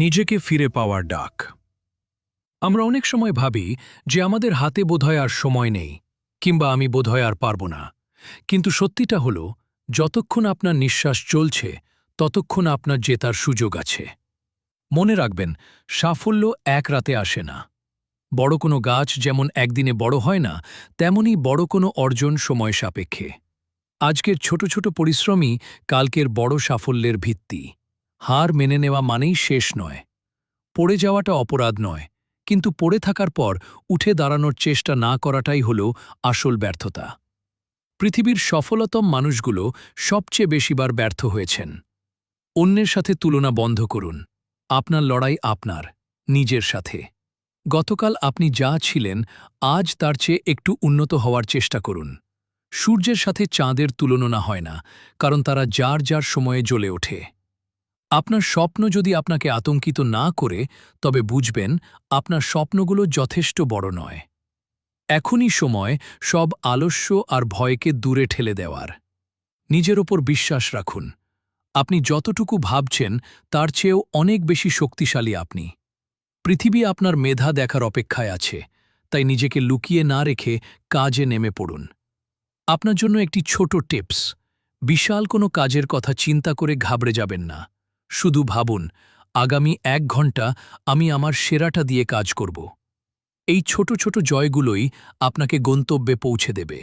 নিজেকে ফিরে পাওয়ার ডাক। আমরা অনেক সময় ভাবি যে আমাদের হাতে বোধহয় আর সময় নেই, কিংবা আমি বোধহয় আর পারব না। কিন্তু সত্যিটা হলো, যতক্ষণ আপনার নিঃশ্বাস চলছে ততক্ষণ আপনার জেতার সুযোগ আছে। মনে রাখবেন, সাফল্য এক রাতে আসে না। বড় কোনো গাছ যেমন একদিনে বড় হয় না, তেমনি বড় কোনো অর্জন সময় সাপেক্ষে। আজকের ছোট ছোট পরিশ্রমই কালকের বড় সাফল্যের ভিত্তি। হার মেনে নেওয়া মানেই শেষ নয়। পড়ে যাওয়াটা অপরাধ নয়, কিন্তু পড়ে থাকার পর উঠে দাঁড়ানোর চেষ্টা না করাটাই হল আসল ব্যর্থতা। পৃথিবীর সফলতম মানুষগুলো সবচেয়ে বেশিবার ব্যর্থ হয়েছেন। অন্যের সাথে তুলনা বন্ধ করুন। আপনার লড়াই আপনার নিজের সাথে। গতকাল আপনি যা ছিলেন, আজ তার চেয়ে একটু উন্নত হওয়ার চেষ্টা করুন। সূর্যের সাথে চাঁদের তুলনা হয় না, কারণ তারা যার যার সময়ে জ্বলে ওঠে। আপনার স্বপ্ন যদি আপনাকে আতঙ্কিত না করে, তবে বুঝবেন আপনার স্বপ্নগুলো যথেষ্ট বড় নয়। এখনই সময় সব আলস্য আর ভয়কে দূরে ঠেলে দেওয়ার। নিজের ওপর বিশ্বাস রাখুন। আপনি যতটুকু ভাবছেন তার চেয়েও অনেক বেশি শক্তিশালী আপনি। পৃথিবী আপনার মেধা দেখার অপেক্ষায় আছে, তাই নিজেকে লুকিয়ে না রেখে কাজে নেমে পড়ুন। আপনার জন্য একটি ছোট টিপস: বিশাল কোনো কাজের কথা চিন্তা করে ঘাবড়ে যাবেন না। শুধু ভাবুন, আগামী 1 ঘন্টা আমি আমার সেরাটা দিয়ে কাজ করব। এই ছোট ছোট জয়গুলোই আপনাকে গন্তব্যে পৌঁছে দেবে।